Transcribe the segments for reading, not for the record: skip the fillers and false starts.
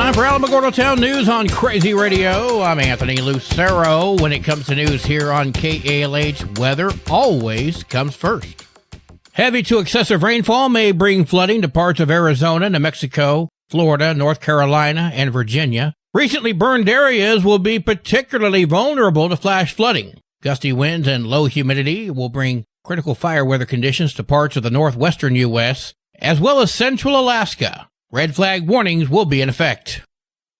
Time for Alamogordo Town News on Crazy Radio. I'm Anthony Lucero. When it comes to news here on KALH, weather always comes first. Heavy to excessive rainfall may bring flooding to parts of Arizona, New Mexico, Florida, North Carolina, and Virginia. Recently burned areas will be particularly vulnerable to flash flooding. Gusty winds and low humidity will bring critical fire weather conditions to parts of the northwestern U.S., as well as central Alaska. Red flag warnings will be in effect.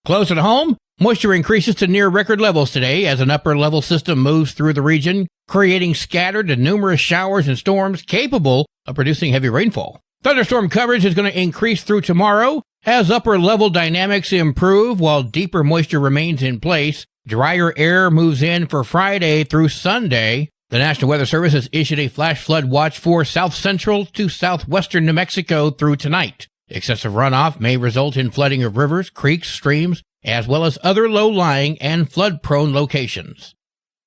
Closer to home, moisture increases to near record levels today as an upper-level system moves through the region, creating scattered and numerous showers and storms capable of producing heavy rainfall. Thunderstorm coverage is going to increase through tomorrow as upper-level dynamics improve while deeper moisture remains in place. Drier air moves in for Friday through Sunday. The National Weather Service has issued a flash flood watch for south central to southwestern New Mexico through tonight. Excessive runoff may result in flooding of rivers, creeks, streams, as well as other low-lying and flood-prone locations.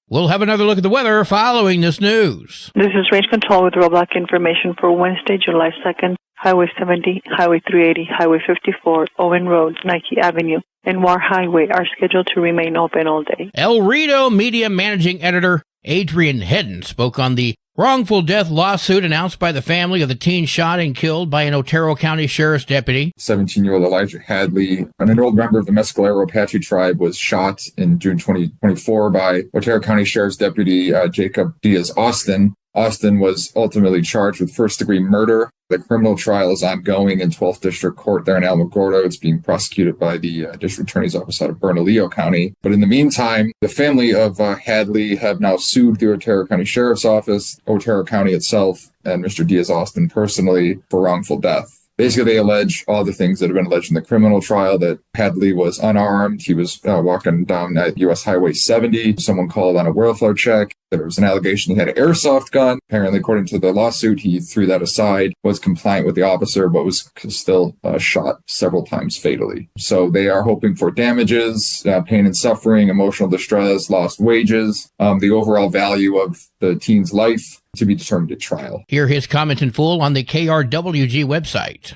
We'll have another look at the weather following this news. This is Range Control with roadblock information for Wednesday, July 2nd. Highway 70, Highway 380, Highway 54, Owen Road, Nike Avenue, and War Highway are scheduled to remain open all day. El Rito Media Managing Editor Adrian Hedden spoke on the wrongful death lawsuit announced by the family of the teen shot and killed by an Otero County Sheriff's deputy. 17-year-old Elijah Hadley, an enrolled member of the Mescalero Apache tribe, was shot in June 2024 by Otero County Sheriff's deputy Jacob Diaz-Austin. Austin was ultimately charged with first-degree murder. The criminal trial is ongoing in 12th District Court there in Alamogordo. It's being prosecuted by the District Attorney's Office out of Bernalillo County. But in the meantime, the family of Hadley have now sued the Otero County Sheriff's Office, Otero County itself, and Mr. Diaz-Austin personally for wrongful death. Basically, they allege all the things that have been alleged in the criminal trial, that Hadley was unarmed. He was walking down U.S. Highway 70. Someone called on a Wildflower check. There was an allegation he had an airsoft gun. Apparently, according to the lawsuit, he threw that aside, was compliant with the officer, but was still shot several times fatally. So they are hoping for damages, pain and suffering, emotional distress, lost wages, the overall value of the teen's life to be determined at trial. Hear his comment in full on the KRWG website.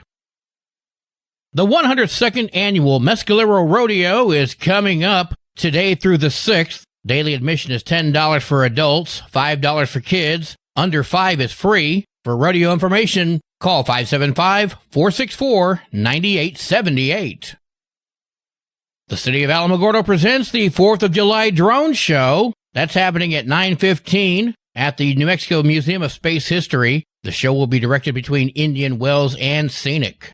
The 102nd Annual Mescalero Rodeo is coming up today through the 6th. Daily admission is $10 for adults, $5 for kids. Under 5 is free. For rodeo information, call 575-464-9878. The City of Alamogordo presents the 4th of July Drone Show. That's happening at 9:15 at the New Mexico Museum of Space History. The show will be directed between Indian Wells and Scenic.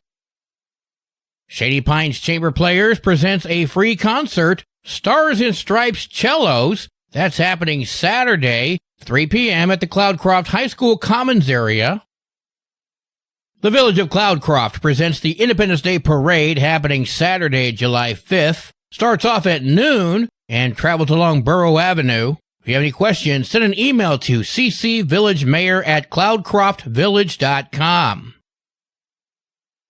Shady Pines Chamber Players presents a free concert, Stars in Stripes Cellos. That's happening Saturday, 3 p.m. at the Cloudcroft High School Commons area. The Village of Cloudcroft presents the Independence Day Parade happening Saturday, July 5th. Starts off at noon and travels along Burrow Avenue. If you have any questions, send an email to ccvillagemayor@cloudcroftvillage.com.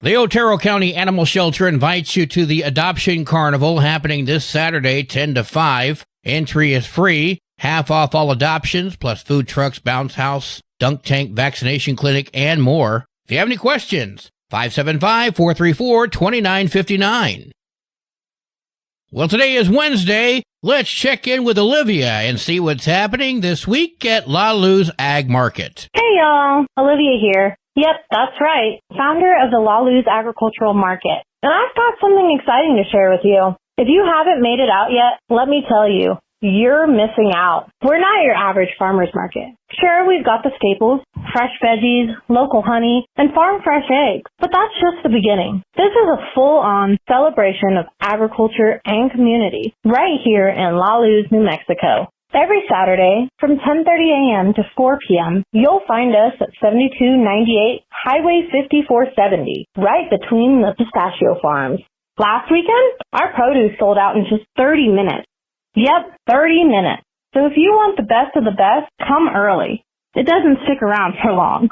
The Otero County Animal Shelter invites you to the Adoption Carnival happening this Saturday, 10 to 5. Entry is free, half off all adoptions, plus food trucks, bounce house, dunk tank, vaccination clinic, and more. If you have any questions, 575-434-2959. Well, today is Wednesday. Let's check in with Olivia and see what's happening this week at La Luz Ag Market. Hey, y'all. Olivia here. Yep, that's right. Founder of the La Luz Agricultural Market. And I've got something exciting to share with you. If you haven't made it out yet, let me tell you, you're missing out. We're not your average farmer's market. Sure, we've got the staples, fresh veggies, local honey, and farm fresh eggs. But that's just the beginning. This is a full-on celebration of agriculture and community right here in La Luz, New Mexico. Every Saturday from 10:30 a.m. to 4 p.m., you'll find us at 7298 Highway 5470, right between the pistachio farms. Last weekend, our produce sold out in just 30 minutes. Yep, 30 minutes. So if you want the best of the best, come early. It doesn't stick around for long.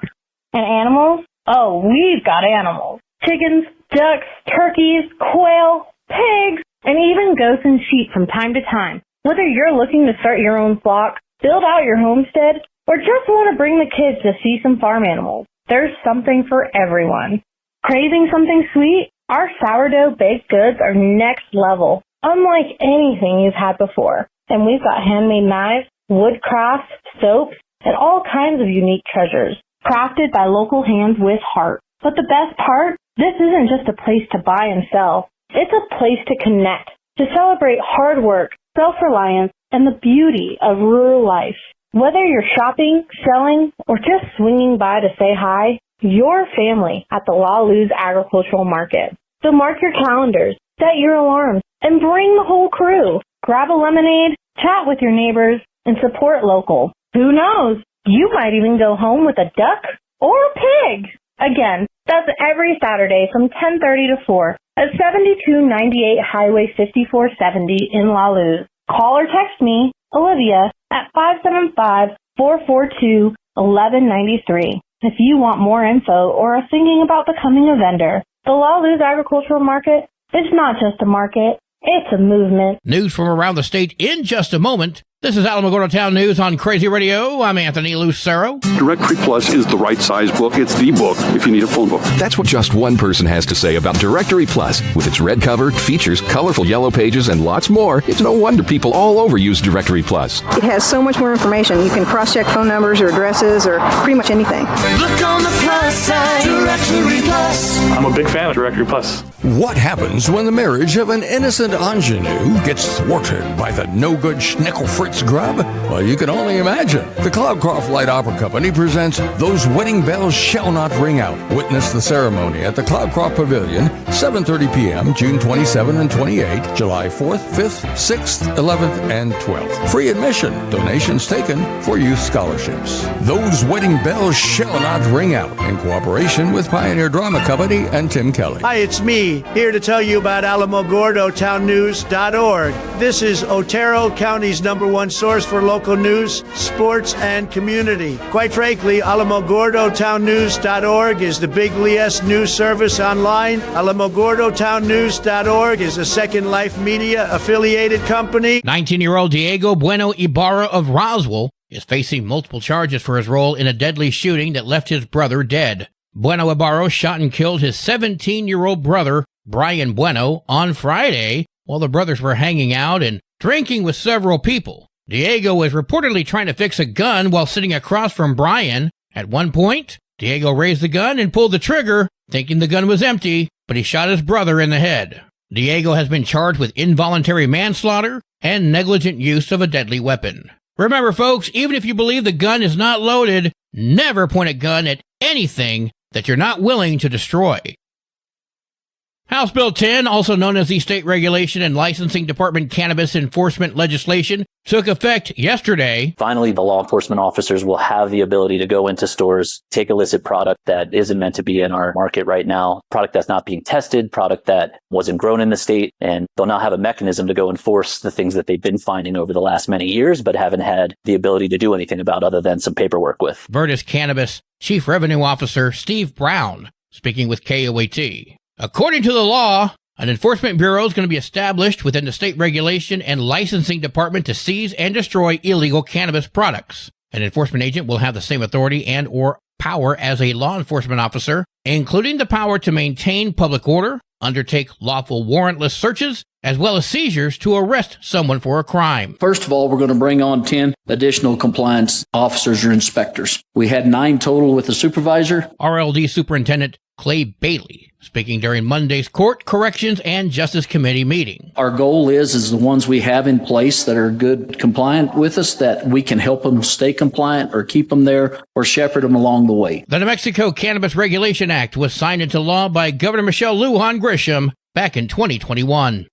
And animals? Oh, we've got animals. Chickens, ducks, turkeys, quail, pigs, and even goats and sheep from time to time. Whether you're looking to start your own flock, build out your homestead, or just want to bring the kids to see some farm animals, there's something for everyone. Craving something sweet? Our sourdough baked goods are next level, unlike anything you've had before. And we've got handmade knives, wood crafts, soaps, and all kinds of unique treasures, crafted by local hands with heart. But the best part? This isn't just a place to buy and sell. It's a place to connect, to celebrate hard work, self-reliance, and the beauty of rural life. Whether you're shopping, selling, or just swinging by to say hi, your family at the La Luz Agricultural Market. So mark your calendars, set your alarms, and bring the whole crew. Grab a lemonade, chat with your neighbors, and support local. Who knows? You might even go home with a duck or a pig. Again, that's every Saturday from 10:30 to 4 at 7298 Highway 5470 in La Luz. Call or text me, Olivia, at 575-442-1193 if you want more info or are thinking about becoming a vendor. The La Luz Agricultural Market is not just a market, it's a movement. News from around the state in just a moment. This is Alamogordo Town News on Crazy Radio. I'm Anthony Lucero. Directory Plus is the right size book. It's the book if you need a phone book. That's what just one person has to say about Directory Plus. With its red cover, features, colorful yellow pages, and lots more, it's no wonder people all over use Directory Plus. It has so much more information. You can cross-check phone numbers or addresses or pretty much anything. Look on the plus side, Directory Plus. I'm a big fan of Directory Plus. What happens when the marriage of an innocent ingenue gets thwarted by the no-good Schnickel Fritz grub? Well, you can only imagine. The Cloudcroft Light Opera Company presents Those Wedding Bells Shall Not Ring Out. Witness the ceremony at the Cloudcroft Pavilion, 7:30 p.m., June 27 and 28, July 4th, 5th, 6th, 11th, and 12th. Free admission. Donations taken for youth scholarships. Those Wedding Bells Shall Not Ring Out, in cooperation with Pioneer Drama Company and Tim Kelly. Hi, it's me, here to tell you about AlamogordoTownNews.org. This is Otero County's #1 source for local news, sports, and community. Quite frankly, AlamogordoTownNews.org is the big LES news service online. AlamogordoTownNews.org is a Second Life Media affiliated company. 19-year-old Diego Bueno Ibarra of Roswell is facing multiple charges for his role in a deadly shooting that left his brother dead. Bueno Ibarra shot and killed his 17-year-old brother, Brian Bueno, on Friday while the brothers were hanging out and drinking with several people. Diego was reportedly trying to fix a gun while sitting across from Brian. At one point, Diego raised the gun and pulled the trigger, thinking the gun was empty, but he shot his brother in the head. Diego has been charged with involuntary manslaughter and negligent use of a deadly weapon. Remember, folks, even if you believe the gun is not loaded, never point a gun at anything that you're not willing to destroy. House Bill 10, also known as the State Regulation and Licensing Department Cannabis Enforcement Legislation, took effect yesterday. Finally, the law enforcement officers will have the ability to go into stores, take illicit product that isn't meant to be in our market right now, product that's not being tested, product that wasn't grown in the state, and they'll now have a mechanism to go enforce the things that they've been finding over the last many years, but haven't had the ability to do anything about other than some paperwork with. Virtus Cannabis Chief Revenue Officer Steve Brown, speaking with KOAT. According to the law, an enforcement bureau is going to be established within the State Regulation and Licensing Department to seize and destroy illegal cannabis products. An enforcement agent will have the same authority and or power as a law enforcement officer, including the power to maintain public order, undertake lawful warrantless searches, as well as seizures to arrest someone for a crime. First of all, we're going to bring on 10 additional compliance officers or inspectors. We had 9 total with the supervisor. RLD Superintendent Clay Bailey, speaking during Monday's Court, Corrections, and Justice Committee meeting. Our goal is the ones we have in place that are good compliant with us, that we can help them stay compliant or keep them there or shepherd them along the way. The New Mexico Cannabis Regulation Act was signed into law by Governor Michelle Lujan Grisham back in 2021.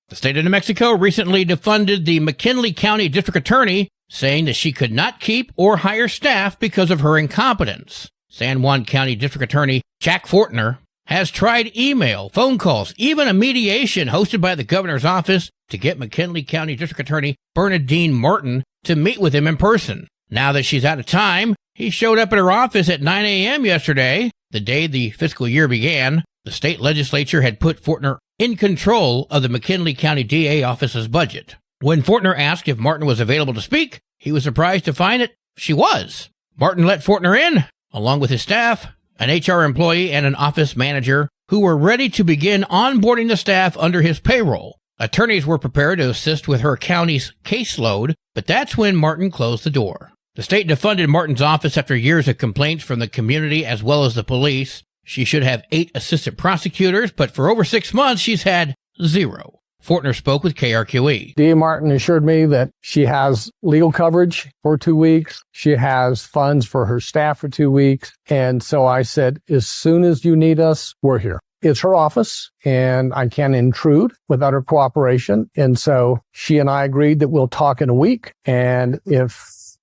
The state of New Mexico recently defunded the McKinley County District Attorney, saying that she could not keep or hire staff because of her incompetence. San Juan County District Attorney Jack Fortner has tried email, phone calls, even a mediation hosted by the governor's office to get McKinley County District Attorney Bernadine Martin to meet with him in person. Now that she's out of time, he showed up at her office at 9 a.m. yesterday, the day the fiscal year began. The state legislature had put Fortner in control of the McKinley County DA office's budget. When Fortner asked if Martin was available to speak, he was surprised to find that she was. Martin let Fortner in, along with his staff, an HR employee and an office manager who were ready to begin onboarding the staff under his payroll. Attorneys were prepared to assist with her county's caseload, but that's when Martin closed the door. The state defunded Martin's office after years of complaints from the community as well as the police. She should have 8 assistant prosecutors, but for over 6 months, she's had 0. Fortner spoke with KRQE. DA Martin assured me that she has legal coverage for 2 weeks. She has funds for her staff for 2 weeks. And so I said, as soon as you need us, we're here. It's her office, and I can't intrude without her cooperation. And so she and I agreed that we'll talk in a week, and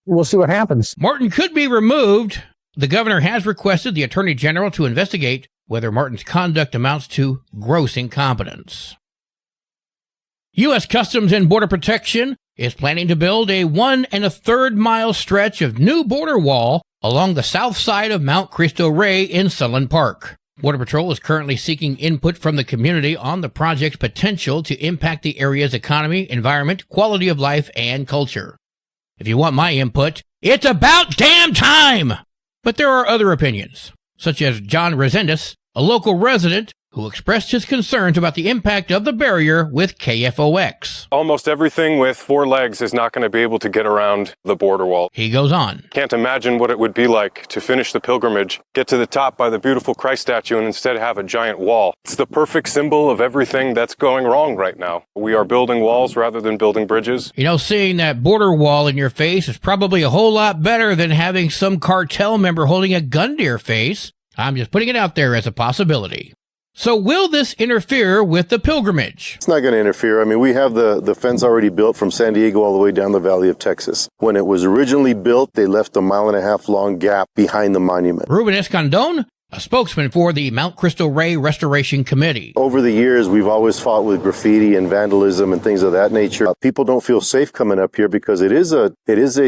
we'll see what happens. Martin could be removed. The governor has requested the Attorney General to investigate whether Martin's conduct amounts to gross incompetence. U.S. Customs and Border Protection is planning to build a 1 1/3 mile stretch of new border wall along the south side of Mount Cristo Rey in Sunland Park. Border Patrol is currently seeking input from the community on the project's potential to impact the area's economy, environment, quality of life, and culture. If you want my input, it's about damn time! But there are other opinions, such as John Resendez, a local resident who expressed his concerns about the impact of the barrier with KFOX. Almost everything with 4 legs is not going to be able to get around the border wall. He goes on. Can't imagine what it would be like to finish the pilgrimage, get to the top by the beautiful Christ statue, and instead have a giant wall. It's the perfect symbol of everything that's going wrong right now. We are building walls rather than building bridges. You know, seeing that border wall in your face is probably a whole lot better than having some cartel member holding a gun to your face. I'm just putting it out there as a possibility. So will this interfere with the pilgrimage? It's not going to interfere. I mean, we have the fence already built from San Diego all the way down the Valley of Texas. When it was originally built, they left a 1.5 mile long gap behind the monument. Ruben Escandon, a spokesman for the Mount Cristo Rey Restoration Committee. Over the years, we've always fought with graffiti and vandalism and things of that nature. People don't feel safe coming up here because it is a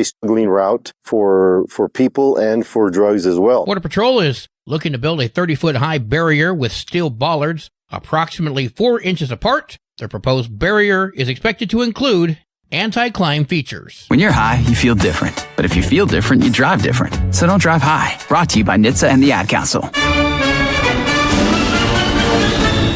struggling route for people and for drugs as well. Border Patrol is looking to build a 30-foot high barrier with steel bollards approximately 4 inches apart. The proposed barrier is expected to include anti-climb features. When you're high, you feel different. But if you feel different, you drive different. So don't drive high. Brought to you by NHTSA and the Ad Council.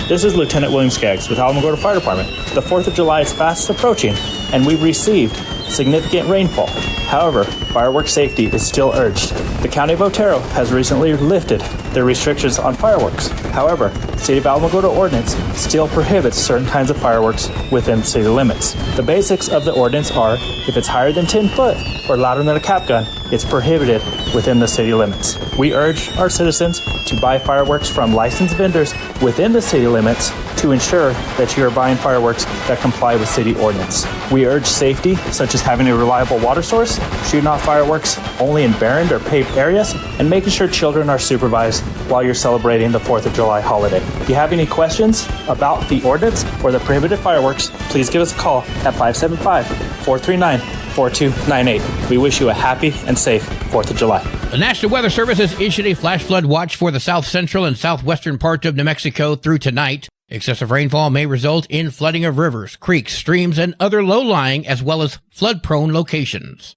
This is Lieutenant William Skaggs with Alamogordo Fire Department. The 4th of July is fast approaching, and we've received significant rainfall. However, fireworks safety is still urged. The County of Otero has recently lifted their restrictions on fireworks. However, the City of Alamogordo ordinance still prohibits certain kinds of fireworks within city limits. The basics of the ordinance are, if it's higher than 10 foot or louder than a cap gun, it's prohibited within the city limits. We urge our citizens to buy fireworks from licensed vendors within the city limits to ensure that you are buying fireworks that comply with city ordinance. We urge safety, such as having a reliable water source, shooting off fireworks only in barren or paved areas, and making sure children are supervised while you're celebrating the 4th of July holiday. If you have any questions about the ordinance or the prohibited fireworks, please give us a call at 575-439-4298. We wish you a happy and safe 4th of July. The National Weather Service has issued a flash flood watch for the south central and southwestern part of New Mexico through tonight. Excessive rainfall may result in flooding of rivers, creeks, streams, and other low-lying as well as flood-prone locations.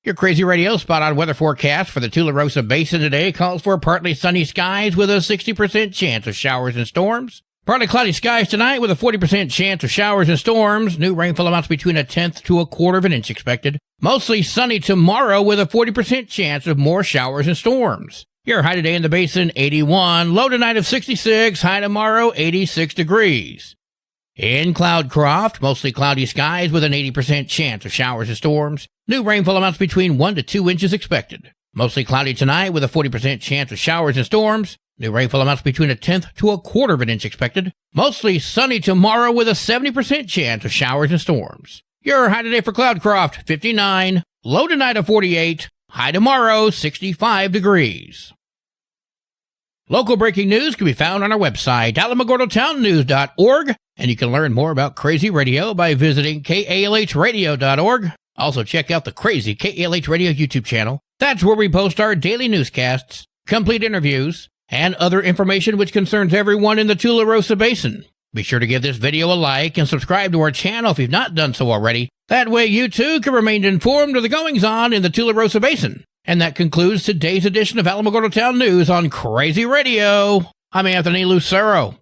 Your Crazy Radio spot-on weather forecast for the Tularosa Basin today calls for partly sunny skies with a 60% chance of showers and storms. Partly cloudy skies tonight with a 40% chance of showers and storms. New rainfall amounts between 1/10 to 1/4 inch expected. Mostly sunny tomorrow with a 40% chance of more showers and storms. Your high today in the basin, 81. Low tonight of 66. High tomorrow, 86 degrees. In Cloudcroft, mostly cloudy skies with an 80% chance of showers and storms. New rainfall amounts between 1 to 2 inches expected. Mostly cloudy tonight with a 40% chance of showers and storms. New rainfall amounts between 1/10 to 1/4 inch expected. Mostly sunny tomorrow with a 70% chance of showers and storms. Your high today for Cloudcroft, 59. Low tonight of 48. High tomorrow, 65 degrees. Local breaking news can be found on our website, alamogordotownnews.org, and you can learn more about Crazy Radio by visiting kalhradio.org. Also, check out the Crazy KALH Radio YouTube channel. That's where we post our daily newscasts, complete interviews, and other information which concerns everyone in the Tularosa Basin. Be sure to give this video a like and subscribe to our channel if you've not done so already. That way you too can remain informed of the goings-on in the Tularosa Basin. And that concludes today's edition of Alamogordo Town News on Crazy Radio. I'm Anthony Lucero.